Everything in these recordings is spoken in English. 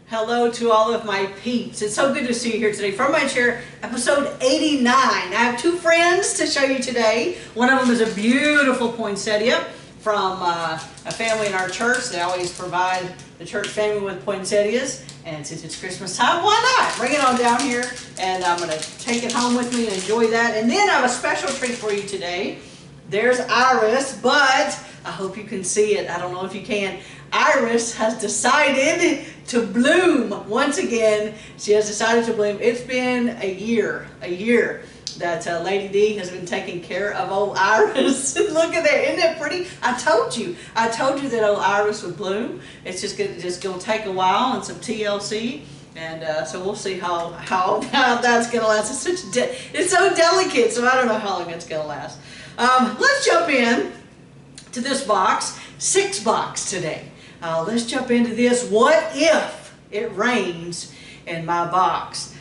Hello to all of my peeps. It's so good to see you here today. From my chair, episode 89. I have two friends to show you today. One of them is a beautiful poinsettia from a family in our church. They always provide the church family with poinsettias. And since it's Christmas time, why not? Bring it on down here and I'm going to take it home with me and enjoy that. And then I have a special treat for you today. There's Iris, but I hope you can see it. I don't know if you can. Iris has decided to bloom once again. She has decided to bloom. It's been a year that Lady D has been taking care of old Iris. Look at that, isn't it pretty? I told you that old Iris would bloom. It's just gonna take a while and some TLC, and so we'll see how that's gonna last. It's so delicate, so I don't know how long it's gonna last. Let's jump in to this box, 6 box today. Let's jump into this. What if it rains in my box?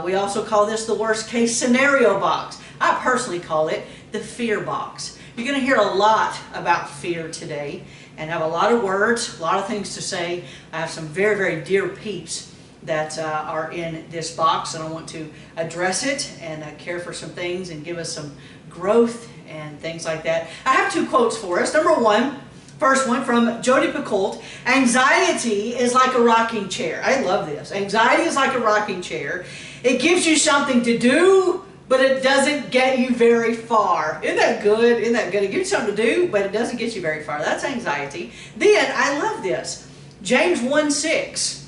We also call this the worst case scenario box. I personally call it the fear box. You're going to hear a lot about fear today and have a lot of words, a lot of things to say. I have some very, very dear peeps that are in this box, and I want to address it and care for some things and give us some growth and things like that. I have 2 quotes for us. Number one, first one from Jodi Picoult. Anxiety is like a rocking chair. I love this. Anxiety is like a rocking chair. It gives you something to do, but it doesn't get you very far. Isn't that good? Isn't that good? It gives you something to do, but it doesn't get you very far. That's anxiety. Then, I love this. James 1:6.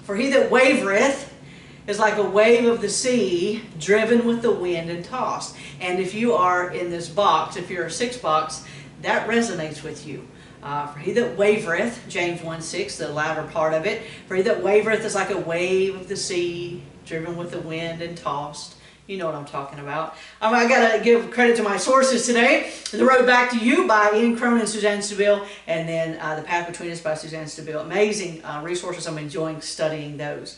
For he that wavereth is like a wave of the sea, driven with the wind and tossed. And if you are in this box, if you're a 6 box, that resonates with you. For he that wavereth, James 1:6, the latter part of it, for he that wavereth is like a wave of the sea, driven with the wind and tossed. You know what I'm talking about. I got to give credit to my sources today. The Road Back to You by Ian Cronin and Suzanne Stabile, and then The Path Between Us by Suzanne Stabile. Amazing resources. I'm enjoying studying those.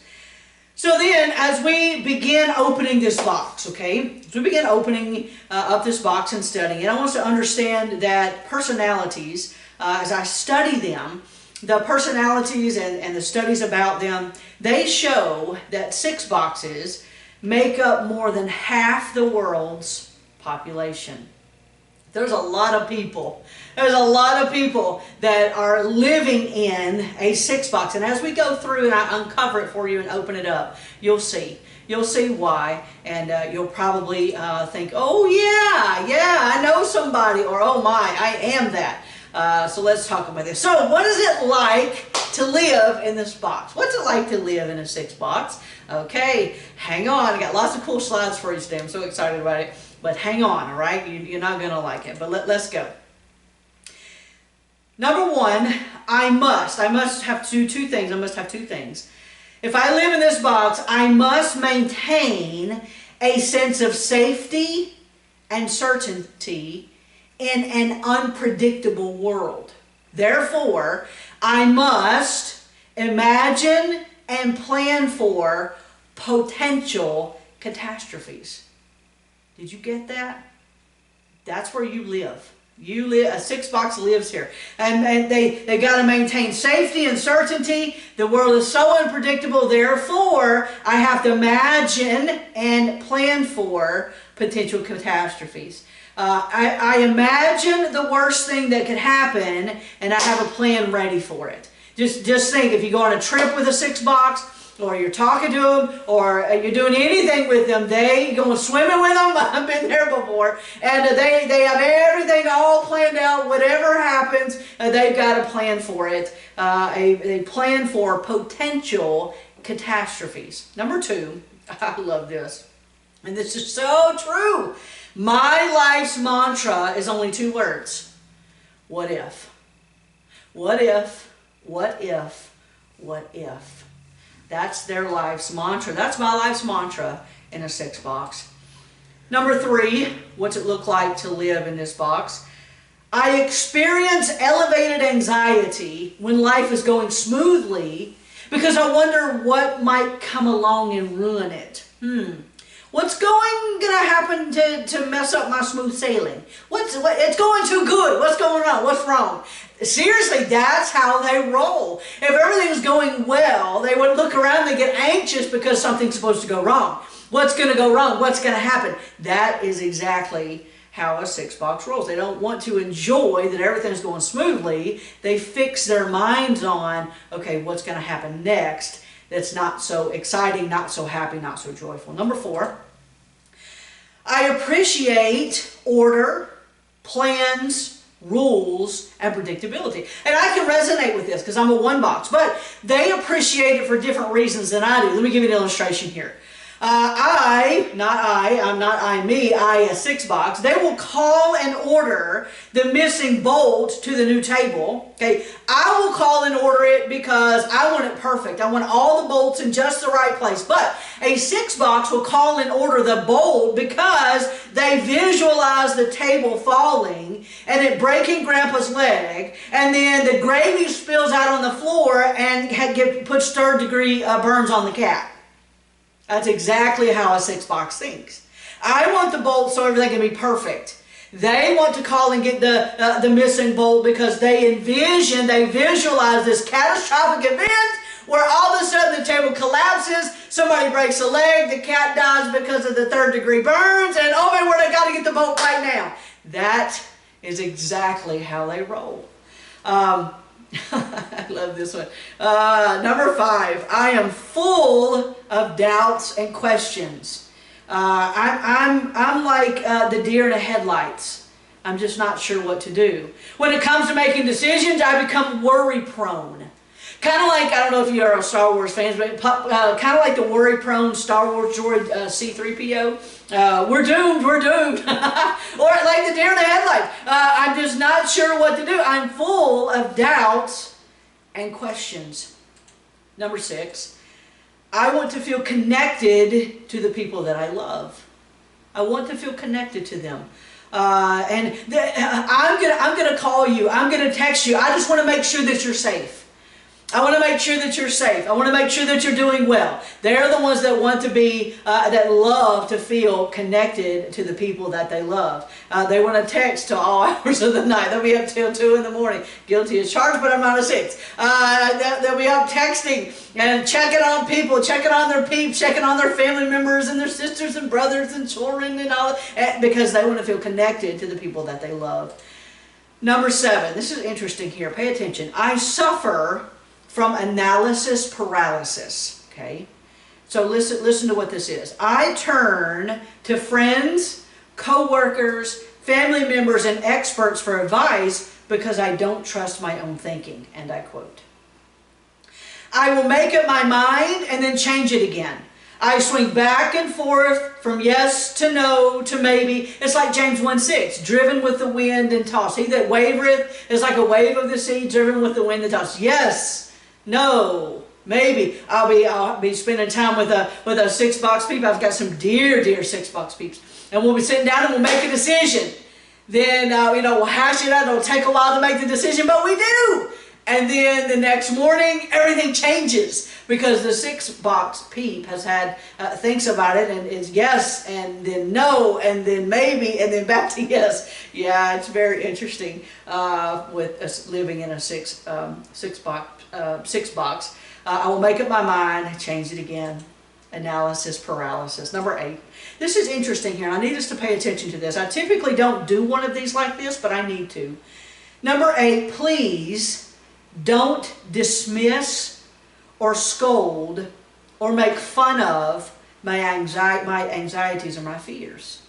So then, as we begin opening this box, okay? As we begin opening up this box and studying it, I want us to understand that personalities, as I study them, the personalities and the studies about them, they show that 6 boxes make up more than half the world's population. There's a lot of people. There's a lot of people that are living in a 6 box. And as we go through and I uncover it for you and open it up, you'll see. You'll see why. And you'll probably think, oh yeah, I know somebody. Or, oh my, I am that. So let's talk about this. So what is it like to live in this box? What's it like to live in a 6 box? Okay, hang on. I got lots of cool slides for you today. I'm so excited about it. But hang on, all right? You're not going to like it. But let's go. Number one, I must have two things. I must have 2 things. If I live in this box, I must maintain a sense of safety and certainty in an unpredictable world. Therefore, I must imagine and plan for potential catastrophes. Did you get that? That's where you live. You live, a 6 box lives here. And they got to maintain safety and certainty. The world is so unpredictable, therefore, I have to imagine and plan for potential catastrophes. I imagine the worst thing that could happen, and I have a plan ready for it. Just think, if you go on a trip with a 6 box, or you're talking to them, or you're doing anything with them, they going swimming with them. I've been there before, and they have everything all planned out. Whatever happens, they've got a plan for it. A plan for potential catastrophes. Number 2, I love this, and this is so true. My life's mantra is only 2 words. What if? What if? What if? What if? That's their life's mantra. That's my life's mantra in a 6 box. Number 3, what's it look like to live in this box? I experience elevated anxiety when life is going smoothly because I wonder what might come along and ruin it. What's going to happen to mess up my smooth sailing? It's going too good. What's going on? What's wrong? Seriously, that's how they roll. If everything's going well, they would look around and get anxious because something's supposed to go wrong. What's going to go wrong? What's going to happen? That is exactly how a 6 box rolls. They don't want to enjoy that everything's going smoothly. They fix their minds on, okay, what's going to happen next that's not so exciting, not so happy, not so joyful. Number 4, I appreciate order, plans, rules, and predictability. And I can resonate with this because I'm a 1 box, but they appreciate it for different reasons than I do. Let me give you an illustration here. I, a 6 box, they will call and order the missing bolt to the new table. Okay, I will call and order it because I want it perfect. I want all the bolts in just the right place. But a 6 box will call and order the bolt because they visualize the table falling and it breaking Grandpa's leg, and then the gravy spills out on the floor and puts 3rd-degree burns on the cat. That's exactly how a 6 box thinks. I want the bolt so everything can be perfect. They want to call and get the missing bolt because they visualize this catastrophic event where all of a sudden the table collapses, somebody breaks a leg, the cat dies because of the 3rd-degree burns, and oh man, I got to get the bolt right now. That is exactly how they roll. I love this one. Number 5, I am full of doubts and questions. I'm like the deer in the headlights. I'm just not sure what to do. When it comes to making decisions, I become worry prone. Kind of like, I don't know if you're a Star Wars fans, but kind of like the worry-prone Star Wars droid C-3PO. We're doomed, we're doomed. Or like the deer in the headlights. I'm just not sure what to do. I'm full of doubts and questions. Number 6, I want to feel connected to the people that I love. I want to feel connected to them. I'm going to call you. I'm going to text you. I just want to make sure that you're safe. I want to make sure that you're safe. I want to make sure that you're doing well. They're the ones that want to be, that love to feel connected to the people that they love. They want to text to all hours of the night. They'll be up till 2 in the morning. Guilty as charged, but I'm not a 6. They'll be up texting and checking on people, checking on their peeps, checking on their family members and their sisters and brothers and children and all, because they want to feel connected to the people that they love. Number 7. This is interesting here. Pay attention. I suffer from analysis paralysis. Okay, so listen to what this is. I turn to friends, co-workers, family members, and experts for advice because I don't trust my own thinking. And I quote, I will make up my mind and then change it again. I swing back and forth from yes to no to maybe. It's like James 1:6, driven with the wind and tossed. He that wavereth is like a wave of the sea, driven with the wind and tossed. Yes. No, maybe. I'll be spending time with a 6 box peep. I've got some dear 6 box peeps, and we'll be sitting down and we'll make a decision. Then we'll hash it out. It'll take a while to make the decision, but we do. And then the next morning, everything changes because the 6 box peep has had thinks about it and is yes, and then no, and then maybe, and then back to yes. Yeah, it's very interesting with us living in a 6 box. I will make up my mind, change it again. Analysis paralysis. Number 8. This is interesting here. I need us to pay attention to this. I typically don't do one of these like this, but I need to. Number 8, please don't dismiss or scold or make fun of my anxieties or my fears.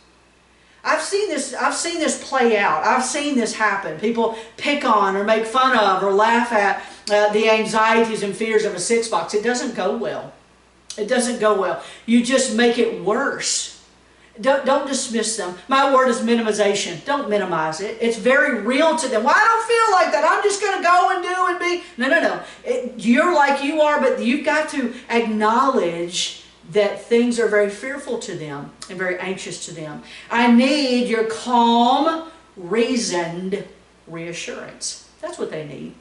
I've seen this play out. I've seen this happen. People pick on or make fun of or laugh at the anxieties and fears of a 6 box. It doesn't go well. It doesn't go well. You just make it worse. Don't dismiss them. My word is minimization. Don't minimize it. It's very real to them. Well, I don't feel like that. I'm just going to go and do and be. No. You're like you are, but you've got to acknowledge that things are very fearful to them and very anxious to them. I need your calm, reasoned reassurance. That's what they need.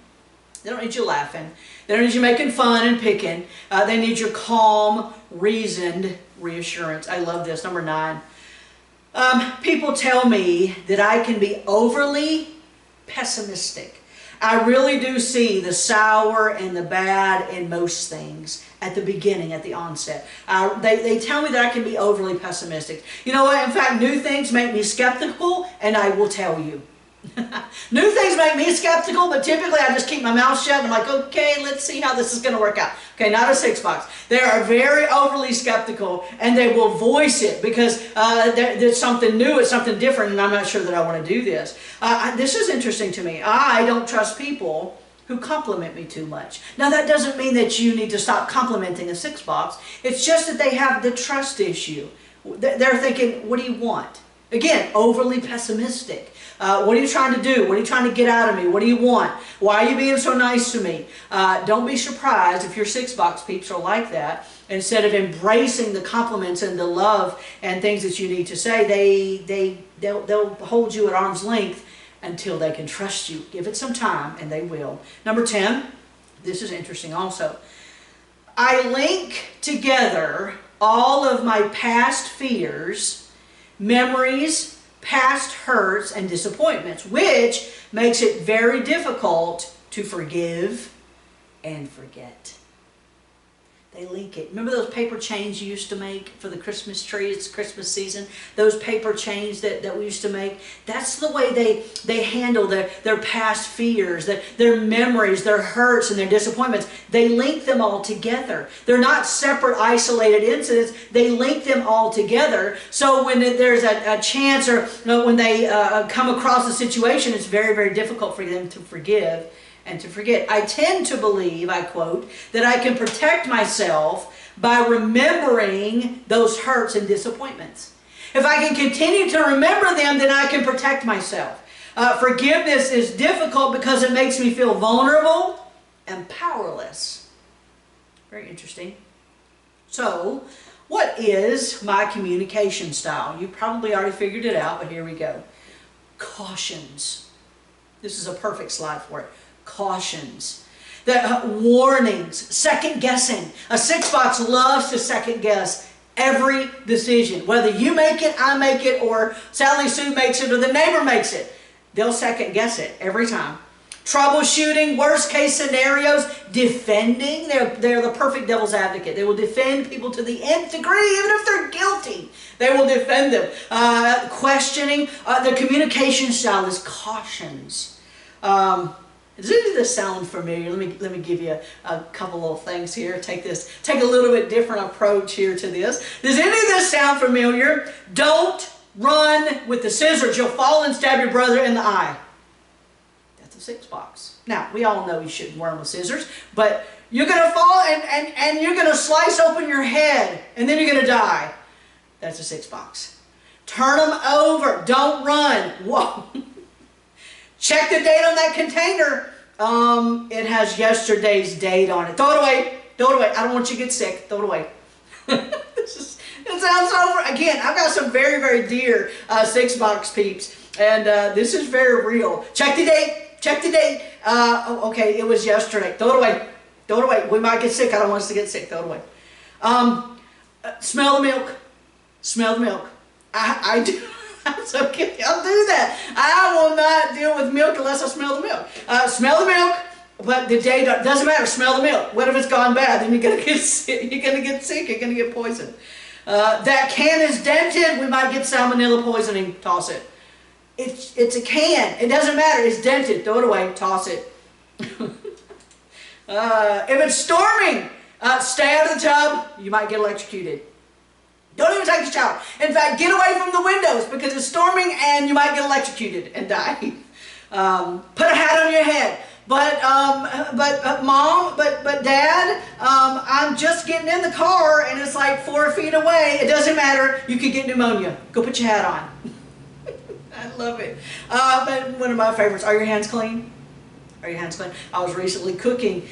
They don't need you laughing. They don't need you making fun and picking. They need your calm, reasoned reassurance. I love this. Number 9. People tell me that I can be overly pessimistic. I really do see the sour and the bad in most things at the beginning, at the onset. They tell me that I can be overly pessimistic. You know what? In fact, new things make me skeptical, and I will tell you. New things make me skeptical, but typically I just keep my mouth shut and I'm like, okay, let's see how this is going to work out. Okay, not a 6-box. They are very overly skeptical, and they will voice it because there's something new, it's something different, and I'm not sure that I want to do this. This is interesting to me. I don't trust people who compliment me too much. Now, that doesn't mean that you need to stop complimenting a 6-box. It's just that they have the trust issue. They're thinking, what do you want? Again, overly pessimistic. What are you trying to do? What are you trying to get out of me? What do you want? Why are you being so nice to me? Don't be surprised if your 6-box peeps are like that. Instead of embracing the compliments and the love and things that you need to say, they'll hold you at arm's length until they can trust you. Give it some time, and they will. Number 10, this is interesting also. I link together all of my past fears, memories, past hurts, and disappointments, which makes it very difficult to forgive and forget. They link it. Remember those paper chains you used to make for the Christmas tree? It's Christmas season. Those paper chains that we used to make. That's the way they handle their past fears, their memories, their hurts, and their disappointments. They link them all together. They're not separate, isolated incidents. They link them all together. So when there's a chance or when they come across a situation, it's very, very difficult for them to forgive and to forget. I tend to believe, I quote, that I can protect myself by remembering those hurts and disappointments. If I can continue to remember them, then I can protect myself. Forgiveness is difficult because it makes me feel vulnerable and powerless. Very interesting. So, what is my communication style? You probably already figured it out, but here we go. Cautions. This is a perfect slide for it. Cautions. The warnings, second guessing. A 6-box loves to second guess every decision. Whether you make it, I make it, or Sally Sue makes it, or the neighbor makes it. They'll second guess it every time. Troubleshooting, worst case scenarios, defending. They're the perfect devil's advocate. They will defend people to the nth degree, even if they're guilty. They will defend them. Questioning. The communication style is cautions. Does any of this sound familiar? Let me give you a couple little things here. Take a little bit different approach here to this. Does any of this sound familiar? Don't run with the scissors. You'll fall and stab your brother in the eye. That's a 6-box. Now, we all know you shouldn't run with scissors, but you're going to fall and you're going to slice open your head, and then you're going to die. That's a 6-box. Turn them over. Don't run. Whoa. Check the date on that container. It has yesterday's date on it. Throw it away. Throw it away. I don't want you to get sick. Throw it away. It sounds over. Again, I've got some very, very dear 6-box peeps. And this is very real. Check the date. Check the date. Okay, it was yesterday. Throw it away. Throw it away. We might get sick. I don't want us to get sick. Throw it away. Smell the milk. Smell the milk. I do. I'm so kidding. I'll do that. I will not deal with milk unless I smell the milk. Smell the milk, but the day doesn't matter. Smell the milk. What if it's gone bad? Then you're gonna get sick. You're gonna get sick. You're gonna get poisoned. That can is dented. We might get salmonella poisoning. Toss it. It's a can. It doesn't matter. It's dented. Throw it away. Toss it. If it's storming, stay out of the tub. You might get electrocuted. Don't even take a shower. In fact, get away from the windows because it's storming and you might get electrocuted and die. Put a hat on your head. But Mom, but Dad, I'm just getting in the car and it's like 4 feet away. It doesn't matter. You could get pneumonia. Go put your hat on. I love it. But one of my favorites, are your hands clean? Are your hands clean? I was recently cooking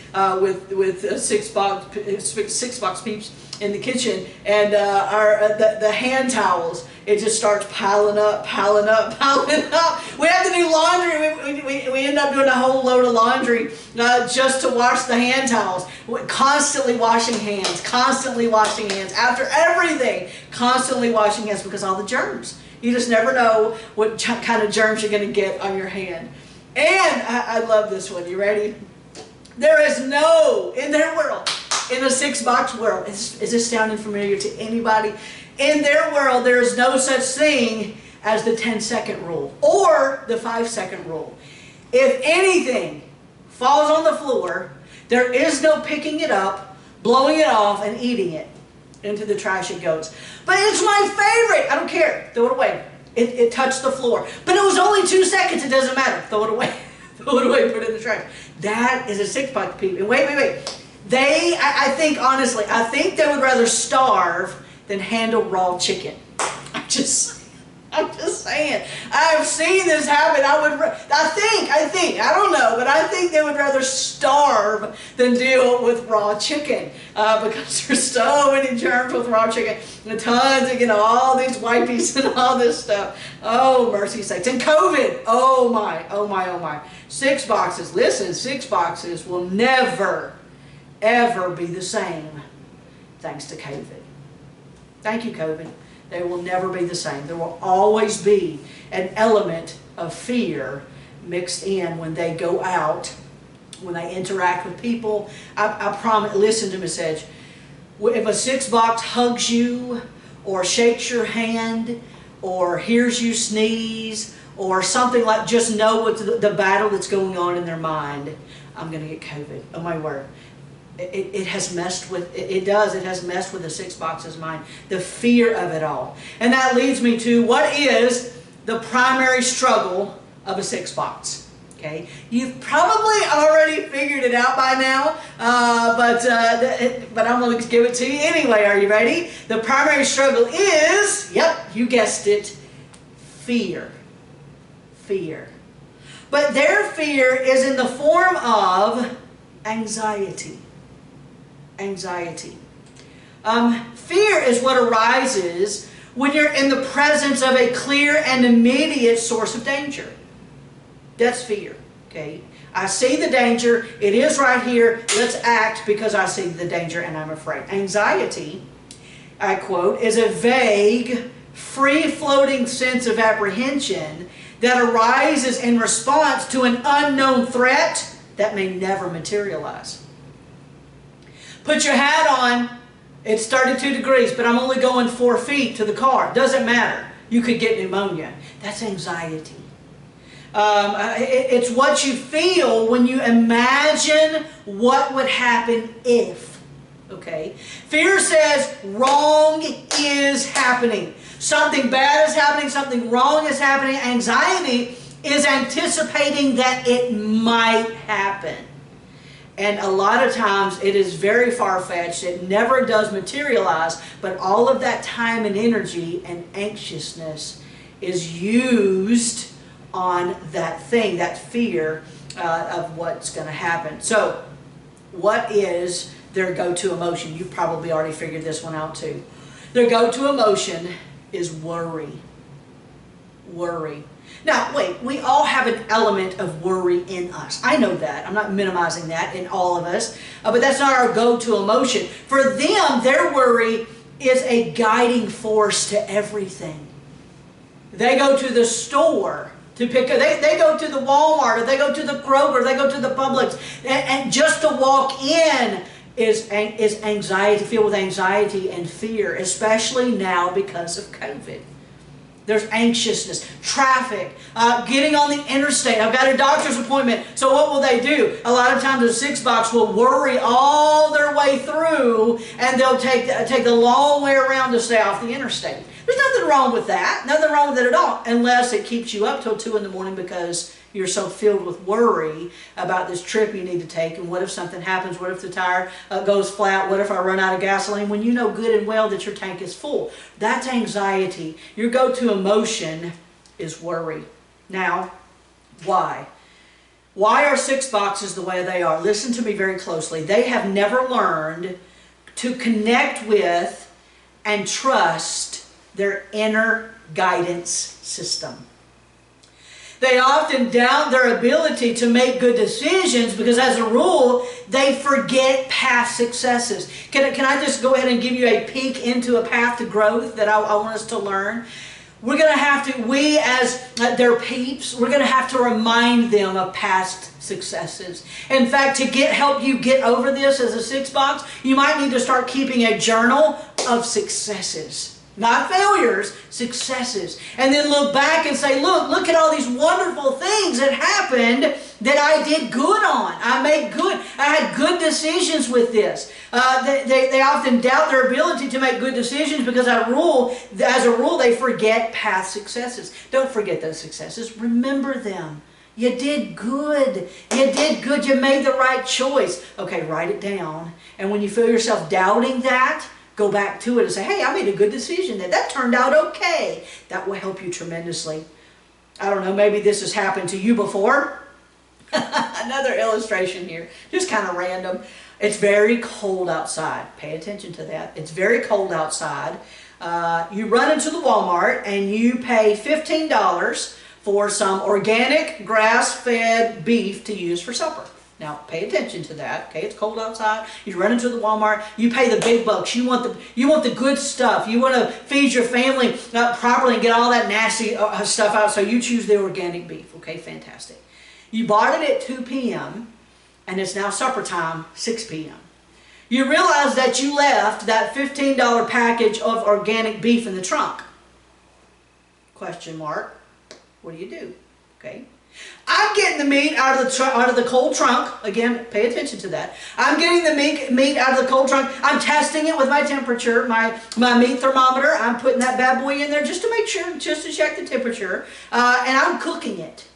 with 6-box peeps in the kitchen, and the hand towels, it just starts piling up, piling up, piling up. We have to do laundry. We end up doing a whole load of laundry just to wash the hand towels. We're constantly washing hands, constantly washing hands. After everything, constantly washing hands because all the germs. You just never know what kind of germs you're going to get on your hand. And I love this one. You ready? There is no, in their world, in the 6-box world, is this sounding familiar to anybody? In their world, there is no such thing as the 10-second rule or the 5-second rule. If anything falls on the floor, there is no picking it up, blowing it off, and eating it. Into the trash it goes. But it's my favorite. I don't care. Throw it away. It touched the floor. But it was only 2 seconds. It doesn't matter. Throw it away. Throw it away. Put it in the trash. That is a 6-box people. And wait. I think, honestly, I think they would rather starve than handle raw chicken. I'm just saying. I've seen this happen. I don't know, but I think they would rather starve than deal with raw chicken because there's so many germs with raw chicken and tons of, all these wipies and all this stuff. Oh, mercy sakes. And COVID. Oh my. 6 boxes. Listen, 6 boxes will never, ever be the same thanks to COVID. Thank you, COVID. They will never be the same. There will always be an element of fear mixed in when they go out, when they interact with people. I promise, listen to me, Sedge. If a 6-box hugs you, or shakes your hand, or hears you sneeze, or something like, just know what the battle that's going on in their mind. I'm going to get COVID. Oh my word. It has messed with, it has messed with the 6-box's mind. The fear of it all. And that leads me to what is the primary struggle of a 6-box. Okay? You've probably already figured it out by now, but I'm going to give it to you anyway. Are you ready? The primary struggle is, yep, you guessed it, fear. Fear. But their fear is in the form of anxiety. Anxiety. Fear is what arises when you're in the presence of a clear and immediate source of danger. That's fear. Okay? I see the danger. It is right here. Let's act because I see the danger and I'm afraid. Anxiety, I quote, is a vague, free-floating sense of apprehension that arises in response to an unknown threat that may never materialize. Put your hat on, it's 32 degrees, but I'm only going 4 feet to the car. Doesn't matter. You could get pneumonia. That's anxiety. It's what you feel when you imagine what would happen if. Okay? Fear says wrong is happening. Something bad is happening. Something wrong is happening. Anxiety is anticipating that it might happen. And a lot of times it is very far-fetched. It never does materialize. But all of that time and energy and anxiousness is used on that thing, that fear of what's going to happen. So, what is their go-to emotion? You've probably already figured this one out too. Their go-to emotion is worry. Worry. Now, wait, we all have an element of worry in us. I know that. I'm not minimizing that in all of us. But that's not our go-to emotion. For them, their worry is a guiding force to everything. They go to the store to pick up, they go to the Walmart, or they go to the Kroger, they go to the Publix, and just to walk in is anxiety, filled with anxiety and fear, especially now because of COVID. There's anxiousness, traffic, getting on the interstate. I've got a doctor's appointment, so what will they do? A lot of times the 6-box will worry all their way through, and they'll take the long way around to stay off the interstate. There's nothing wrong with that, nothing wrong with it at all, unless it keeps you up till 2 in the morning because you're so filled with worry about this trip you need to take, and what if something happens, what if the tire goes flat, what if I run out of gasoline, when you know good and well that your tank is full. That's anxiety. Your go-to emotion is worry. Now, why? Why are 6-boxes the way they are? Listen to me very closely. They have never learned to connect with and trust their inner guidance system. They often doubt their ability to make good decisions because, as a rule, they forget past successes. Can I just go ahead and give you a peek into a path to growth that I want us to learn? we're going to have to, we as their peeps, we're going to have to remind them of past successes. In fact, to help you get over this as a 6 box, you might need to start keeping a journal of successes. Not failures, successes. And then look back and say, look at all these wonderful things that happened that I did good on. I had good decisions with this. They often doubt their ability to make good decisions because as a rule, they forget past successes. Don't forget those successes. Remember them. You did good. You did good. You made the right choice. Okay, write it down. And when you feel yourself doubting that, go back to it and say, hey, I made a good decision. That turned out okay. That will help you tremendously. I don't know, maybe this has happened to you before. Another illustration here, just kind of random. It's very cold outside. Pay attention to that. It's very cold outside. You run into the Walmart and you pay $15 for some organic grass-fed beef to use for supper. Now, pay attention to that. Okay, it's cold outside. You run into the Walmart. You pay the big bucks. You want the good stuff. You want to feed your family properly and get all that nasty stuff out. So you choose the organic beef. Okay, fantastic. You bought it at 2 p.m. and it's now supper time, 6 p.m. You realize that you left that $15 package of organic beef in the trunk. Question mark. What do? Okay. I'm getting the meat out of the cold trunk. Again, pay attention to that. I'm getting the meat out of the cold trunk. I'm testing it with my temperature, my meat thermometer. I'm putting that bad boy in there just to make sure, just to check the temperature. And I'm cooking it.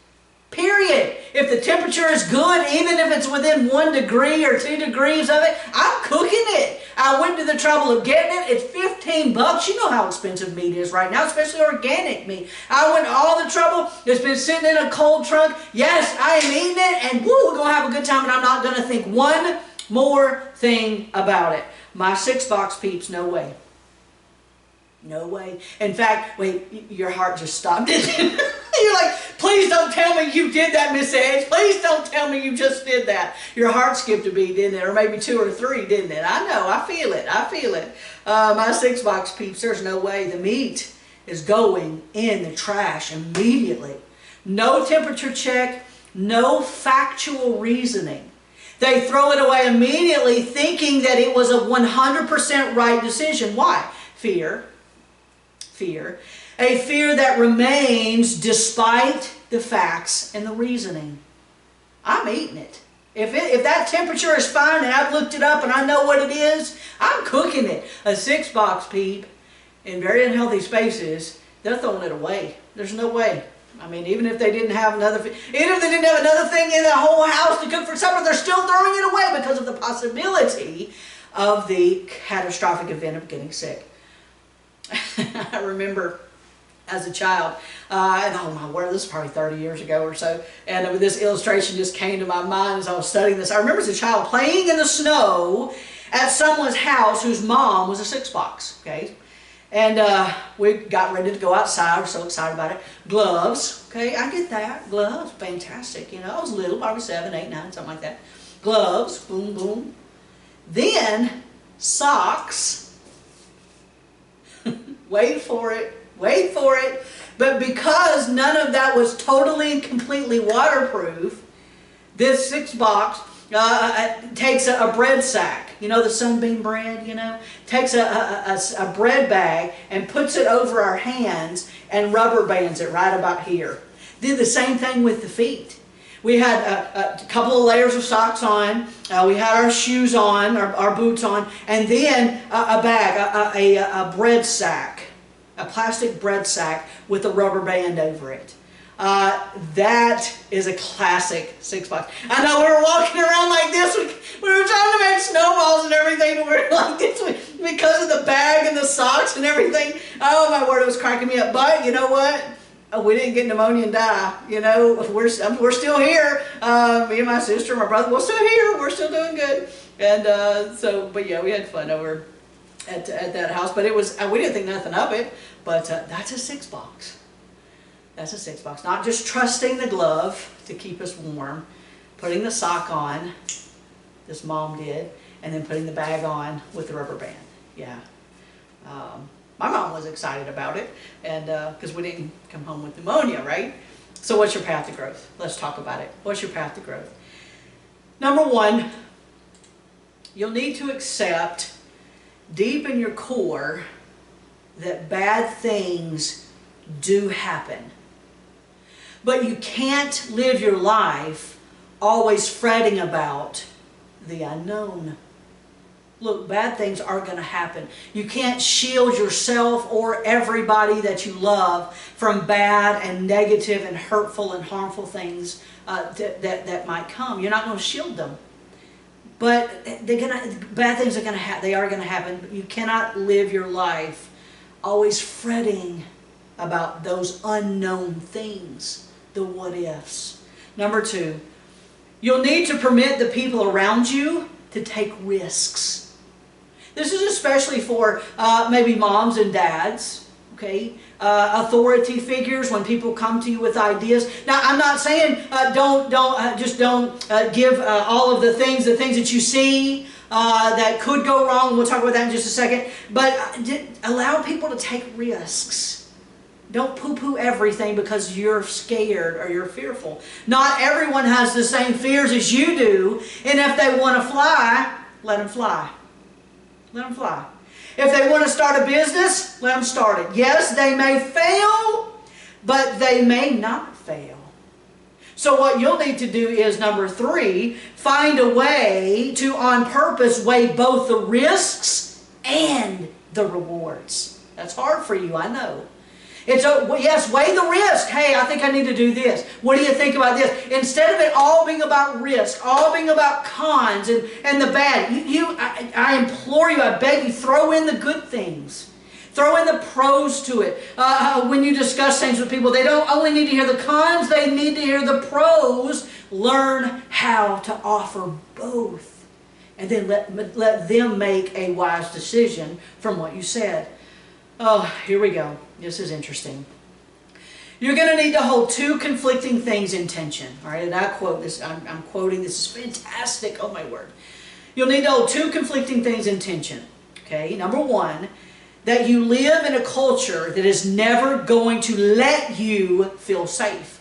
Period. If the temperature is good, even if it's within 1 degree or 2 degrees of it, I'm cooking it. I went to the trouble of getting it. It's 15 bucks. You know how expensive meat is right now, especially organic meat. I went to all the trouble. It's been sitting in a cold trunk. Yes, I am eating it, and woo, we're going to have a good time, and I'm not going to think one more thing about it. My 6 box peeps, no way. No way. In fact, wait, your heart just stopped. You're like, please don't tell me you did that, Miss Edge. Please don't tell me you just did that. Your heart skipped a beat, didn't it? Or maybe 2 or 3, didn't it? I know. I feel it. I feel it. My 6 box peeps, there's no way. The meat is going in the trash immediately. No temperature check. No factual reasoning. They throw it away immediately thinking that it was a 100% right decision. Why? Fear. Fear. A fear that remains despite the facts and the reasoning. I'm eating it. If that temperature is fine and I've looked it up and I know what it is, I'm cooking it. A 6 box peep in very unhealthy spaces, they're throwing it away. There's no way. I mean, even if they didn't have another thing in the whole house to cook for supper, they're still throwing it away because of the possibility of the catastrophic event of getting sick. I remember as a child, and oh my word, this is probably 30 years ago or so, and this illustration just came to my mind as I was studying this. I remember as a child playing in the snow at someone's house whose mom was a 6 box, okay? And we got ready to go outside. We were so excited about it. Gloves, okay, I get that. Gloves, fantastic. You know, I was little, probably 7, 8, 9, something like that. Gloves, boom, boom. Then socks. Wait for it. Wait for it. But because none of that was totally and completely waterproof, this 6 box takes a bread sack. You know, the sunbeam bread, you know? Takes a bread bag and puts it over our hands and rubber bands it right about here. Did the same thing with the feet. We had a couple of layers of socks on. We had our shoes on, our boots on, and then a bag, a bread sack, a plastic bread sack with a rubber band over it. That is a classic 6 box. I know we were walking around like this. We were trying to make snowballs and everything, but we were like this because of the bag and the socks and everything. Oh my word, it was cracking me up. But you know what? We didn't get pneumonia and die. You know, we're still here. Me and my sister, my brother, we're still here. We're still doing good. And but yeah, we had fun over at that house. But it was we didn't think nothing of it. But that's a 6 box. That's a 6 box. Not just trusting the glove to keep us warm, putting the sock on, this mom did, and then putting the bag on with the rubber band. Yeah. My mom was excited about it, and because we didn't come home with pneumonia, right? So what's your path to growth? Let's talk about it. What's your path to growth? Number one, you'll need to accept deep in your core that bad things do happen. But you can't live your life always fretting about the unknown. Look, bad things are going to happen. You can't shield yourself or everybody that you love from bad and negative and hurtful and harmful things that might come. You're not going to shield them. But bad things are going to happen. They are going to happen. But you cannot live your life always fretting about those unknown things, the what ifs. Number two, you'll need to permit the people around you to take risks. This is especially for maybe moms and dads, okay? Authority figures, when people come to you with ideas. Now, I'm not saying don't give all of the things that you see that could go wrong. We'll talk about that in just a second. But allow people to take risks. Don't poo-poo everything because you're scared or you're fearful. Not everyone has the same fears as you do, and if they want to fly, let them fly. Let them fly. If they want to start a business, let them start it. Yes, they may fail, but they may not fail. So what you'll need to do is, number three, find a way to, on purpose, weigh both the risks and the rewards. That's hard for you, I know. Yes, weigh the risk. Hey, I think I need to do this. What do you think about this? Instead of it all being about risk, all being about cons and the bad, I implore you, I beg you, throw in the good things. Throw in the pros to it. When you discuss things with people, they don't only need to hear the cons, they need to hear the pros. Learn how to offer both. And then let them make a wise decision from what you said. Oh, here we go. This is interesting. You're going to need to hold two conflicting things in tension. All right, and I quote this. I'm quoting. This is fantastic. Oh, my word. You'll need to hold two conflicting things in tension. Okay, number one, that you live in a culture that is never going to let you feel safe.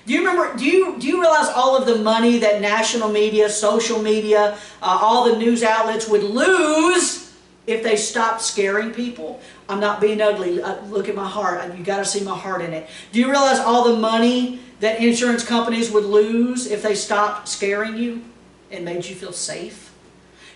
Do you remember? Do you realize all of the money that national media, social media, all the news outlets would lose if they stopped scaring people? I'm not being ugly. Look at my heart. You got to see my heart in it. Do you realize all the money that insurance companies would lose if they stopped scaring you and made you feel safe?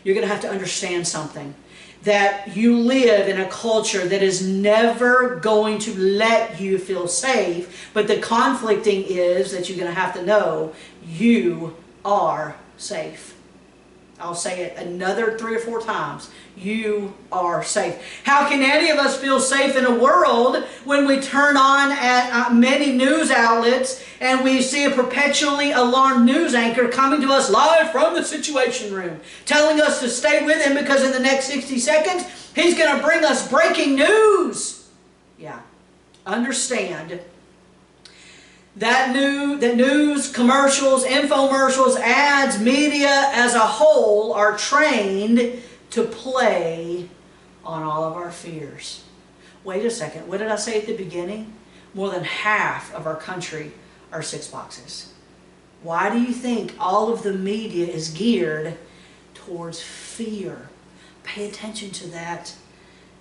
You're going to have to understand something. That you live in a culture that is never going to let you feel safe. But the conflicting is that you're going to have to know you are safe. I'll say it another 3 or 4 times. You are safe. How can any of us feel safe in a world when we turn on at many news outlets and we see a perpetually alarmed news anchor coming to us live from the Situation Room, telling us to stay with him because in the next 60 seconds, he's going to bring us breaking news? Yeah. Understand that news, commercials, infomercials, ads, media as a whole are trained to play on all of our fears. Wait a second. What did I say at the beginning? More than half of our country are 6 boxes. Why do you think all of the media is geared towards fear? Pay attention to that.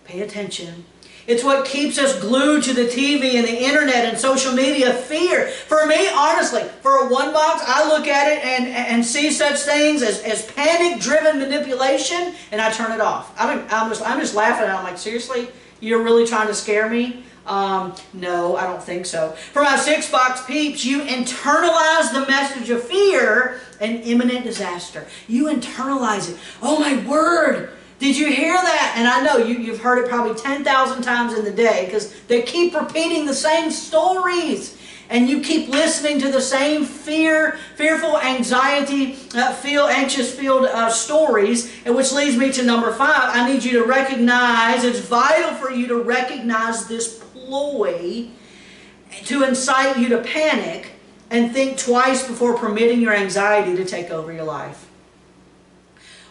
Pay attention. It's what keeps us glued to the TV and the internet and social media. Fear. For me, honestly, for a 1 box, I look at it and see such things as panic-driven manipulation, and I turn it off. I'm just laughing at it. I'm like, seriously? You're really trying to scare me? No, I don't think so. For my 6 box peeps, you internalize the message of fear and imminent disaster. You internalize it. Oh my word! Did you hear that? And I know you've heard it probably 10,000 times in the day because they keep repeating the same stories. And you keep listening to the same fearful, anxious-filled stories. And which leads me to number 5. I need you to recognize, it's vital for you to recognize this ploy to incite you to panic and think twice before permitting your anxiety to take over your life.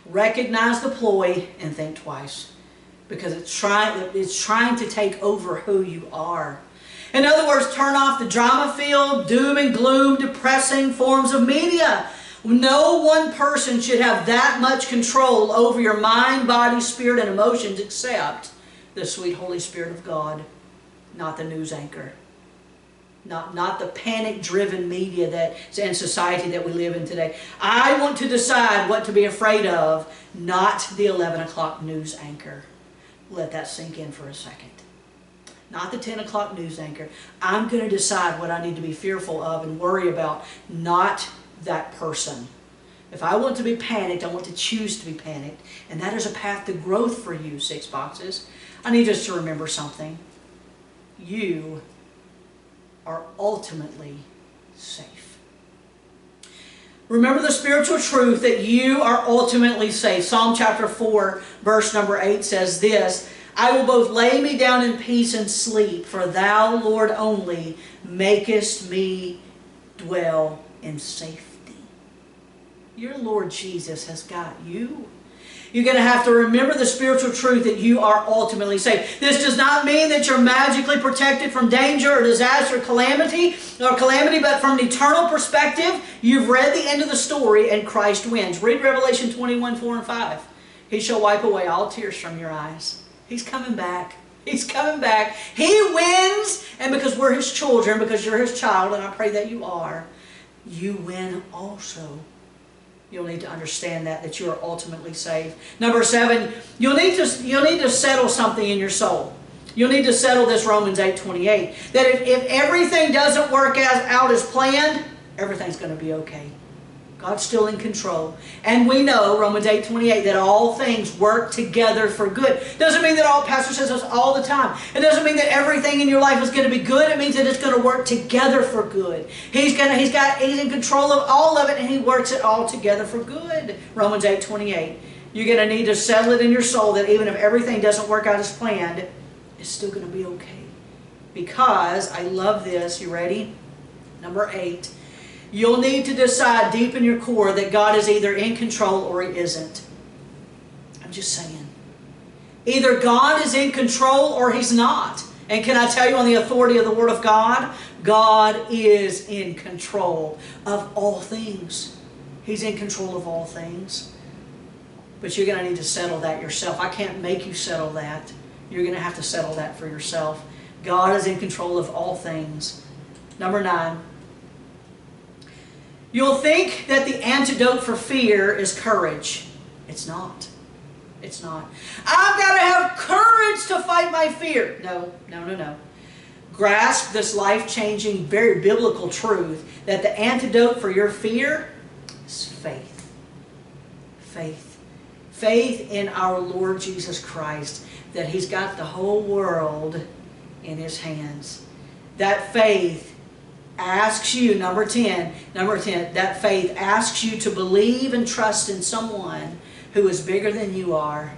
Recognize the ploy and think twice. because it's trying to take over who you are. In other words, turn off the drama-filled, doom and gloom, depressing forms of media. No one person should have that much control over your mind, body, spirit, and emotions except the sweet Holy Spirit of God, not the news anchor. Not the panic-driven media and society that we live in today. I want to decide what to be afraid of, not the 11 o'clock news anchor. Let that sink in for a second. Not the 10 o'clock news anchor. I'm going to decide what I need to be fearful of and worry about, not that person. If I want to be panicked, I want to choose to be panicked. And that is a path to growth for you, 6 boxes. I need us to remember something. You are ultimately safe. Remember the spiritual truth that you are ultimately safe. Psalm chapter 4, verse number 8 says this, I will both lay me down in peace and sleep, for thou, Lord, only makest me dwell in safety. Your Lord Jesus has got you. You're going to have to remember the spiritual truth that you are ultimately safe. This does not mean that you're magically protected from danger or disaster or calamity, but from an eternal perspective, you've read the end of the story and Christ wins. Read Revelation 21, 4 and 5. He shall wipe away all tears from your eyes. He's coming back. He's coming back. He wins, and because we're His children, because you're His child, and I pray that you are, you win also. You'll need to understand that you are ultimately saved. Number 7, you'll need to settle something in your soul. You'll need to settle this Romans 8:28. That if everything doesn't work out as planned, everything's going to be okay. God's still in control. And we know, Romans 8:28, that all things work together for good. Doesn't mean that Pastor says this all the time. It doesn't mean that everything in your life is going to be good. It means that it's going to work together for good. He's in control of all of it, and He works it all together for good. Romans 8:28. You're going to need to settle it in your soul that even if everything doesn't work out as planned, it's still going to be okay. Because, I love this, you ready? Number 8. You'll need to decide deep in your core that God is either in control or He isn't. I'm just saying. Either God is in control or He's not. And can I tell you on the authority of the Word of God? God is in control of all things. He's in control of all things. But you're going to need to settle that yourself. I can't make you settle that. You're going to have to settle that for yourself. God is in control of all things. Number 9. You'll think that the antidote for fear is courage. It's not. It's not. I've got to have courage to fight my fear. No. Grasp this life-changing, very biblical truth that the antidote for your fear is faith. Faith. Faith in our Lord Jesus Christ, that He's got the whole world in His hands. That faith asks you, number 10, that faith asks you to believe and trust in someone who is bigger than you are,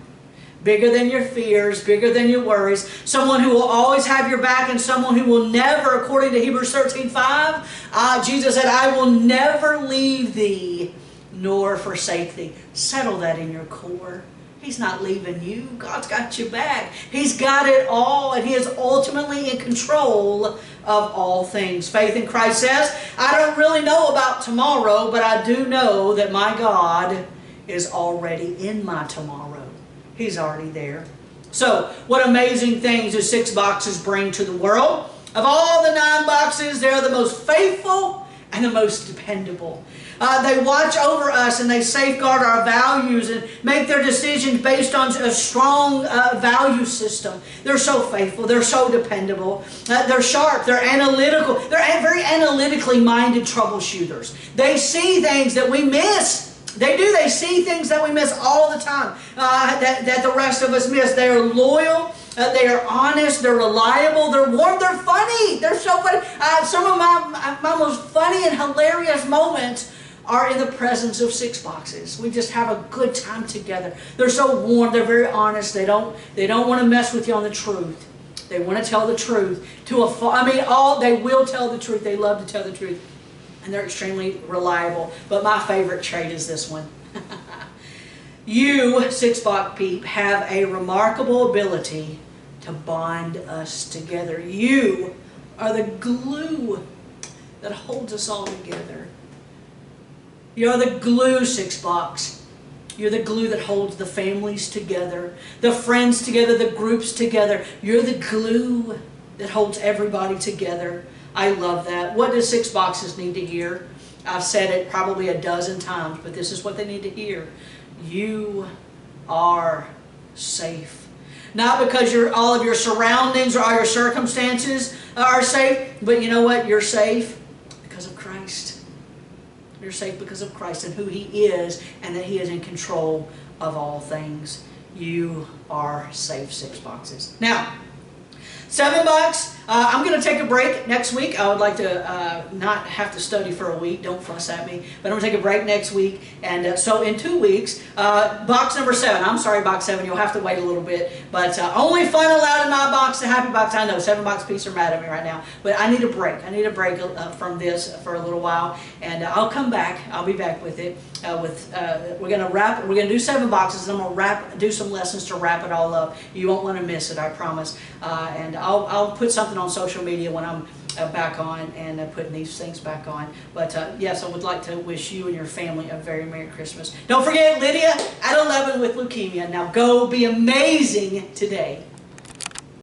bigger than your fears, bigger than your worries, someone who will always have your back, and someone who will never, according to Hebrews 13:5, Jesus said, I will never leave thee nor forsake thee. Settle that in your core. He's not leaving you. God's got your back. He's got it all, and He is ultimately in control of all things. Faith in Christ says, I don't really know about tomorrow, but I do know that my God is already in my tomorrow. He's already there. So, what amazing things do 6 boxes bring to the world? Of all the 9 boxes, they're the most faithful and the most dependable. They watch over us and they safeguard our values and make their decisions based on a strong value system. They're so faithful. They're so dependable. They're sharp. They're analytical. They're very analytically minded troubleshooters. They see things that we miss. They do. They see things that we miss all the time that the rest of us miss. They are loyal. They are honest. They're reliable. They're warm. They're funny. They're so funny. Some of my most funny and hilarious moments are in the presence of 6 boxes. We just have a good time together. They're so warm. They're very honest. They don't want to mess with you on the truth. They want to tell the truth they will tell the truth. They love to tell the truth, and they're extremely reliable. But my favorite trait is this one. You, six-box peep, have a remarkable ability to bond us together. You are the glue that holds us all together. You're the glue, six-box. You're the glue that holds the families together, the friends together, the groups together. You're the glue that holds everybody together. I love that. What does six boxes need to hear? I've said it probably a dozen times, but this is what they need to hear. You are safe. Not because all of your surroundings or all your circumstances are safe, but you know what? You're safe because of Christ. You're safe because of Christ and who He is, and that He is in control of all things. You are safe, six boxes. Now, seven box, I'm going to take a break next week. I would like to not have to study for a week. Don't fuss at me. But I'm going to take a break next week. And so in 2 weeks, box number 7. I'm sorry, box 7. You'll have to wait a little bit. But only fun allowed in my box, the happy box. I know, 7 box peeps are mad at me right now. But I need a break. I need a break from this for a little while. And I'll come back. I'll be back with it. We're going to wrap. We're going to do 7 boxes. And I'm going to do some lessons to wrap it all up. You won't want to miss it, I promise. And I'll put something on social media when I'm back on and putting these things back on. But yes, I would like to wish you and your family a very Merry Christmas. Don't forget Lydia at 11 with leukemia. Now go be amazing today.